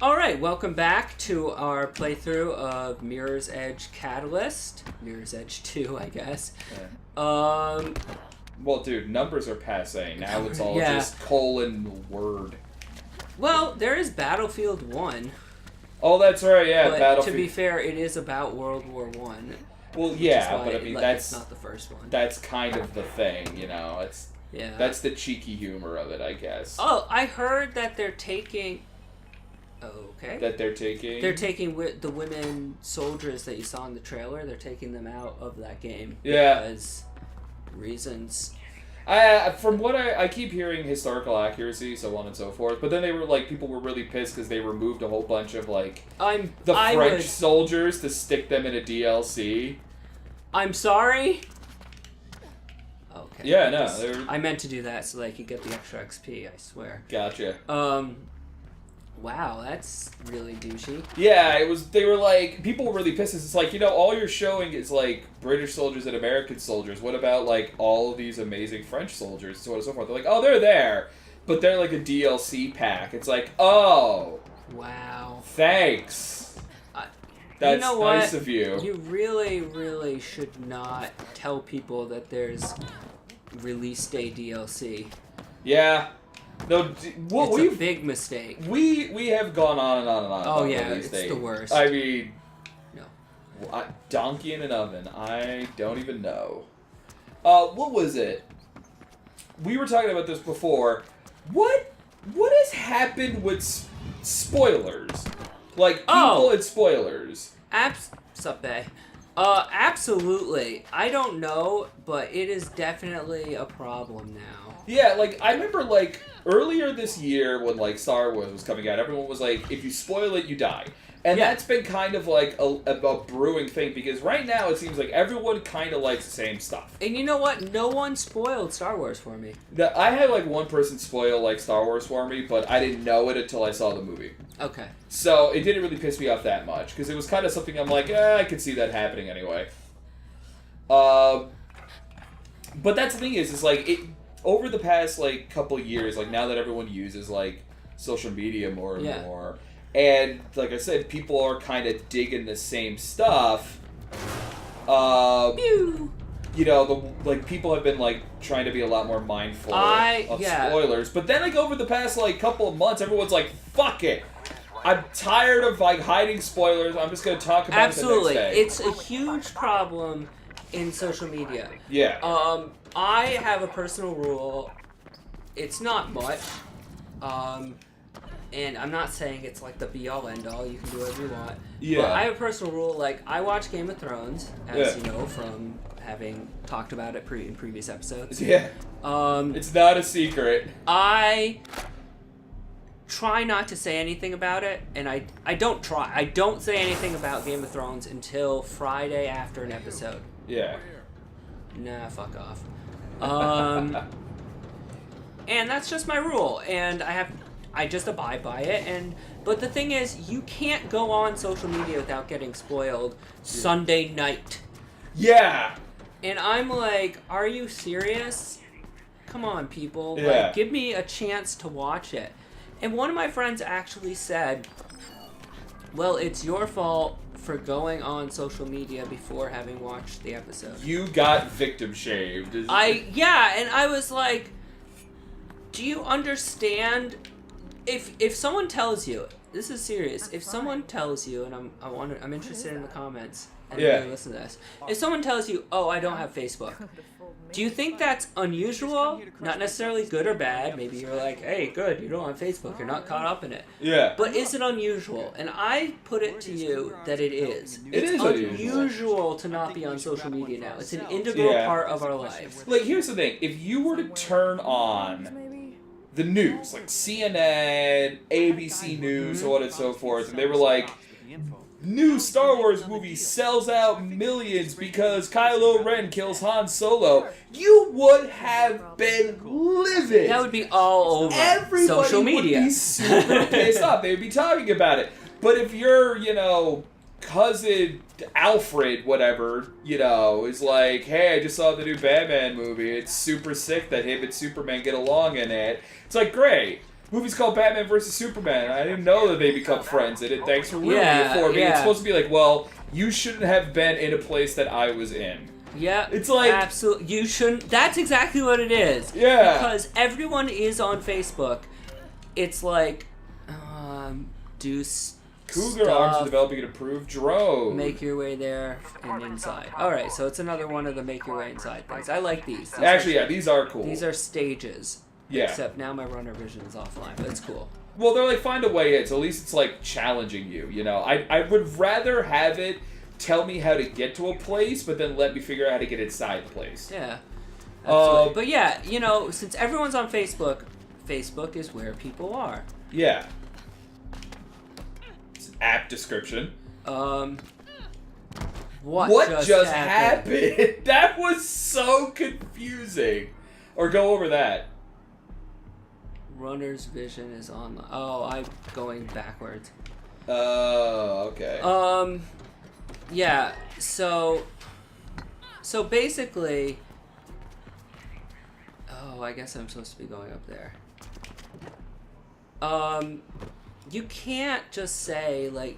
Alright, welcome back to our playthrough of Mirror's Edge Catalyst. Mirror's Edge 2, I guess. Yeah. Well, dude, numbers are passé. Now it's all just colon word. Well, there is Battlefield 1. Oh, that's right, yeah, but Battlefield. To be fair, it is about World War One. Well, yeah, but I mean, that's not the first one. That's kind of the thing, you know? Yeah. That's the cheeky humor of it, I guess. Oh, I heard that they're taking... Okay. That they're taking? They're taking the women soldiers that you saw in the trailer, they're taking them out of that game. Yeah. Because reasons. From what I keep hearing historical accuracy, so on and so forth, but then they were like, people were really pissed because they removed a whole bunch of like French soldiers to stick them in a DLC. I'm sorry? Okay. Yeah, no. I meant to do that so they could get the extra XP, I swear. Gotcha. Wow, that's really douchey. Yeah, it was. They were like, people were really pissed. It's like, you know, all you're showing is like British soldiers and American soldiers. What about like all of these amazing French soldiers, so on and so forth? They're like, oh, they're there, but they're like a DLC pack. It's like, oh, wow, thanks. That's nice of you. You really, really should not tell people that there's release day DLC. Yeah. No, it's a big mistake. We have gone on and on and on. Oh yeah, it's the worst. I mean, no. Donkey in an oven. I don't even know. What was it? We were talking about this before. What has happened with spoilers? Like people and spoilers. Absolutely. I don't know, but it is definitely a problem now. Yeah, like, I remember, like, earlier this year when, like, Star Wars was coming out, everyone was like, if you spoil it, you die. And that's been kind of, like, a brewing thing, because right now it seems like everyone kind of likes the same stuff. And you know what? No one spoiled Star Wars for me. I had, like, one person spoil, like, Star Wars for me, but I didn't know it until I saw the movie. Okay. So it didn't really piss me off that much, because it was kind of something I'm like, I could see that happening anyway. But that's the thing is like, over the past, like, couple years, like, now that everyone uses, like, social media more and more, and, like I said, people are kind of digging the same stuff, you know, like, people have been, like, trying to be a lot more mindful of spoilers, but then, like, over the past, like, couple of months, everyone's like, fuck it! I'm tired of, like, hiding spoilers, I'm just gonna talk about it the next day. It's a huge problem in social media. Yeah. I have a personal rule. It's not much. And I'm not saying it's like the be-all, end-all. You can do whatever you want. Yeah. But I have a personal rule. Like, I watch Game of Thrones, as you know, from having talked about it in previous episodes. Yeah. It's not a secret. I try not to say anything about it, and I don't try. I don't say anything about Game of Thrones until Friday after an episode. Yeah. Nah, fuck off. And that's just my rule, and I just abide by it. But the thing is, you can't go on social media without getting spoiled Sunday night. Yeah. And I'm like, are you serious? Come on, people. Yeah. Like, give me a chance to watch it. And one of my friends actually said, well, it's your fault for going on social media before having watched the episode. You got victim shamed. And I was like, do you understand? If someone tells you, this is serious. If someone tells you, and I'm interested in the comments. And really listen to this. If someone tells you, oh, I don't have Facebook, do you think that's unusual? Not necessarily good or bad. Maybe you're like, hey, good, you don't have Facebook. You're not caught up in it. Yeah. But is it unusual? And I put it to you that it is. It's unusual to not be on social media now. It's an integral part of our lives. Like, here's the thing. If you were to turn on the news, like CNN, ABC News, so on and so forth, and they were like, new Star Wars movie sells out millions because Kylo Ren kills Han Solo, you would have been livid. That would be all over Everybody social media. Would be super pissed off. They would be talking about it. But if your, you know, cousin Alfred, whatever, you know, is like, hey, I just saw the new Batman movie. It's super sick that him and Superman get along in it. It's like, great. movie's called Batman vs. Superman. I didn't know that they become friends in it. Thanks for ruining Yeah, it for me. yeah. It's supposed to be like, well, you shouldn't have been in a place that I was in. Yeah, it's like absolutely. You shouldn't. That's exactly what it is. Yeah, because everyone is on Facebook. It's like, do Cougar stuff, Arms are developing an approved drone. Make your way there and inside. All right, so it's another one of the make your way inside things. I like these. These are cool. These are stages. Yeah. Except now my runner vision is offline, but it's cool. Well, they're like, find a way in, so at least it's like challenging you, you know? I would rather have it tell me how to get to a place, but then let me figure out how to get inside the place. Yeah. Absolutely. But yeah, you know, since everyone's on Facebook, Facebook is where people are. Yeah. It's an app description. What just happened? That was so confusing. Or go over that. Runner's vision is on. Oh, I'm going backwards. Oh, okay. Yeah. So basically. Oh, I guess I'm supposed to be going up there. You can't just say like,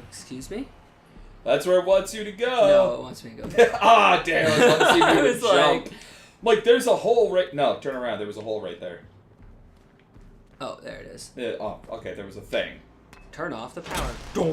excuse me. That's where it wants you to go. No, it wants me to go. Ah, damn! It wants you I to was jump. Like, there's a hole right. No, turn around. There was a hole right there. Oh, there it is. Yeah, oh, okay. There was a thing. Turn off the power. Good.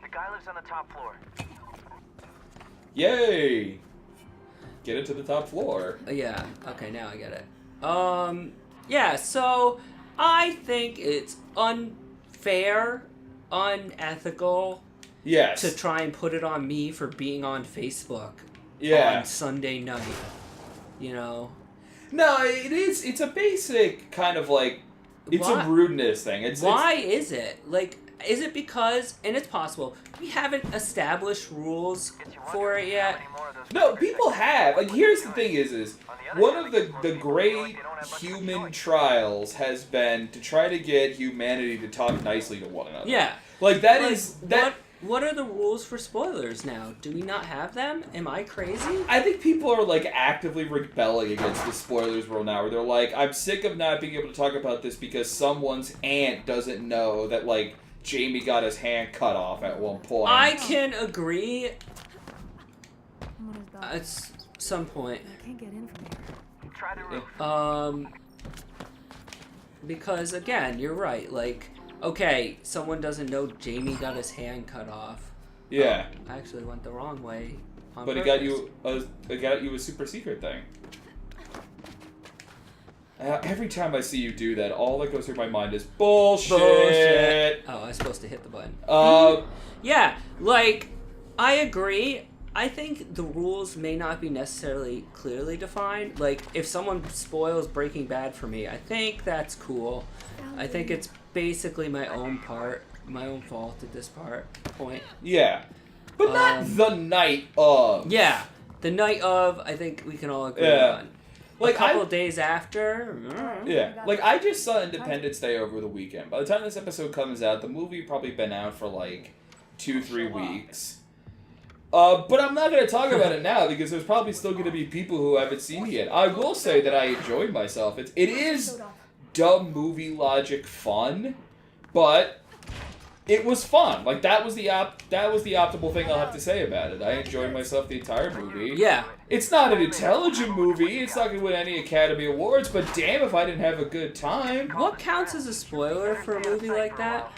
The guy lives on the top floor. Yay! Get it to the top floor. Yeah. Okay, now I get it. Yeah. So I think it's unfair, unethical. Yes. To try and put it on me for being on Facebook. Yeah. On Sunday night. You know. No, it is. It's a basic kind of like. It's a rudeness thing. Why is it? Like, is it because, and it's possible, we haven't established rules for it yet? No, people have. Like, here's the thing is one of the great human trials has been to try to get humanity to talk nicely to one another. Yeah. Like, that. What are the rules for spoilers now? Do we not have them? Am I crazy? I think people are, like, actively rebelling against the spoilers rule now, where they're like, I'm sick of not being able to talk about this because someone's aunt doesn't know that, like, Jamie got his hand cut off at one point. I can agree at some point. I can't get in from here. Try the roof. Because, again, you're right, like... Okay, someone doesn't know Jamie got his hand cut off. Yeah. I actually went the wrong way. But it got you a super secret thing. Every time I see you do that, all that goes through my mind is bullshit. Oh, I was supposed to hit the button. Yeah, like, I agree. I think the rules may not be necessarily clearly defined. Like, if someone spoils Breaking Bad for me, I think that's cool. I think it's basically my own fault at this point. Yeah. But not the night of. Yeah. The night of, I think we can all agree on. Like, a couple days after. Yeah. Like, I just saw Independence Day over the weekend. By the time this episode comes out, the movie probably been out for like 2-3 weeks. But I'm not going to talk about it now because there's probably still going to be people who haven't seen it yet. I will say that I enjoyed myself. It is dumb movie logic fun, but it was fun. Like, that was the optimal thing I'll have to say about it. I enjoyed myself the entire movie. Yeah. It's not an intelligent movie. It's not going to win any Academy Awards, but damn if I didn't have a good time. What counts as a spoiler for a movie like that?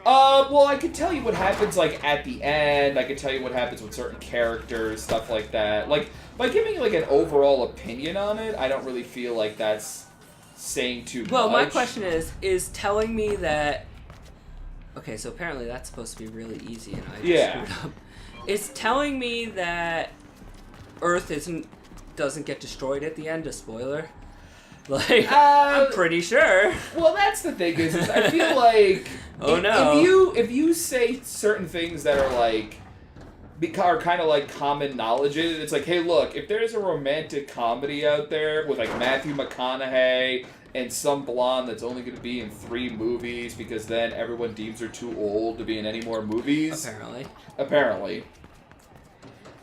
Well, I could tell you what happens, like, at the end. I could tell you what happens with certain characters, stuff like that. Like, by giving, like, an overall opinion on it, I don't really feel like that's saying too much. Well, my question is telling me that... Okay, so apparently that's supposed to be really easy, and I just screwed up. Is telling me that Earth doesn't get destroyed at the end a spoiler? Like, I'm pretty sure. Well, that's the thing is I feel like if you say certain things that are like are kind of like common knowledge in it, it's like, hey, look, if there's a romantic comedy out there with like Matthew McConaughey and some blonde that's only going to be in 3 movies because then everyone deems her too old to be in any more movies. Apparently.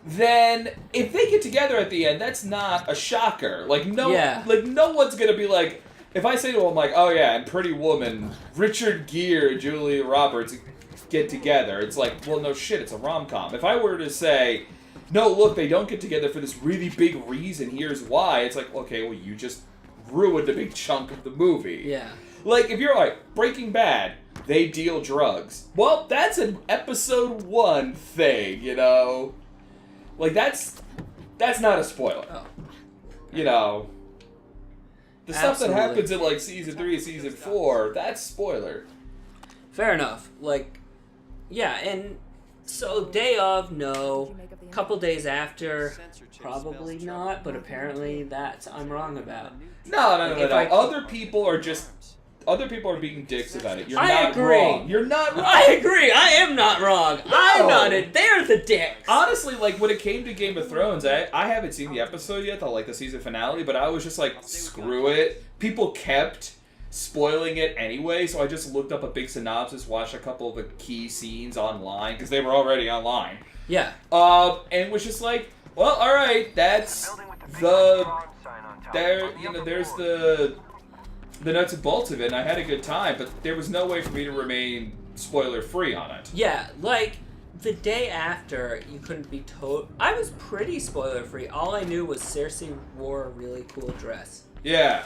Then, if they get together at the end, that's not a shocker. Like, no one's gonna be like, if I say to him, like, oh yeah, and Pretty Woman, Richard Gere, Julia Roberts get together, it's like, well, no shit, it's a rom-com. If I were to say, no, look, they don't get together for this really big reason, here's why, it's like, okay, well, you just ruined a big chunk of the movie. Yeah. Like, if you're like, Breaking Bad, they deal drugs. Well, that's an episode 1 thing, you know? Like, that's not a spoiler. Oh. You know? The stuff that Absolutely. happens in, like, season 3 and season 4, that's spoiler. Fair enough. Like, yeah, and so day of, no. Couple days after, probably not, but apparently I'm wrong about. No. Other people are being dicks about it. You're I not agree. wrong. You're not wrong. I agree. I am not wrong. I'm not it. They're the dicks. Honestly, like, when it came to Game of Thrones, I haven't seen the episode yet, the season finale, but I was just like, screw it. People kept spoiling it anyway, so I just looked up a big synopsis, watched a couple of the key scenes online, because they were already online. Yeah. And was just like, well, alright, that's there's the nuts and bolts of it, and I had a good time, but there was no way for me to remain spoiler-free on it. Yeah, like, the day after, you couldn't be I was pretty spoiler-free. All I knew was Cersei wore a really cool dress. Yeah.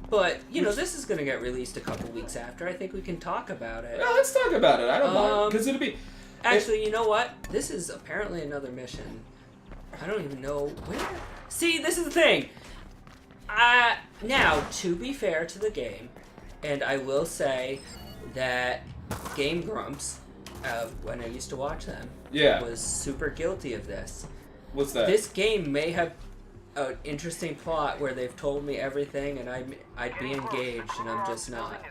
But, you know, this is going to get released a couple weeks after. I think we can talk about it. Yeah, let's talk about it. I don't mind, because it'll be... Actually, you know what? This is apparently another mission. I don't even know where... See, this is the thing. Now, to be fair to the game, and I will say that Game Grumps, when I used to watch them, was super guilty of this. What's that? This game may have an interesting plot where they've told me everything and I'd be engaged, and I'm just not.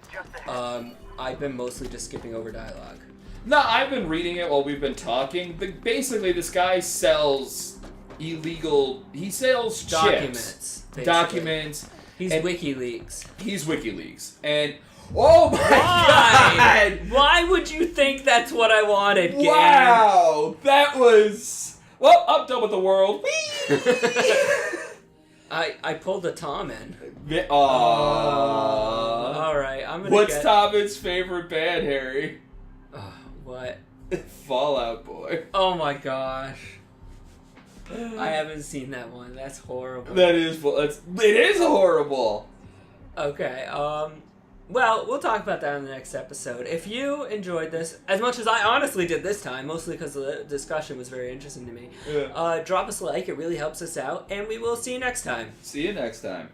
I've been mostly just skipping over dialogue. No, I've been reading it while we've been talking. But basically, this guy sells illegal... He sells Documents. Chips. Documents. He's WikiLeaks. He's WikiLeaks. And... Oh my god! Why would you think that's what I wanted, game? Wow! That was... Well, I'm done with the world. I pulled a Tom in. Aww. Alright, I'm gonna What's Tom's favorite band, Harry? What? Fall Out Boy. Oh my gosh. I haven't seen that one. That's horrible. It is horrible. Okay, well, we'll talk about that in the next episode. If you enjoyed this, as much as I honestly did this time, mostly because the discussion was very interesting to me, drop us a like. It really helps us out, and we will see you next time. See you next time.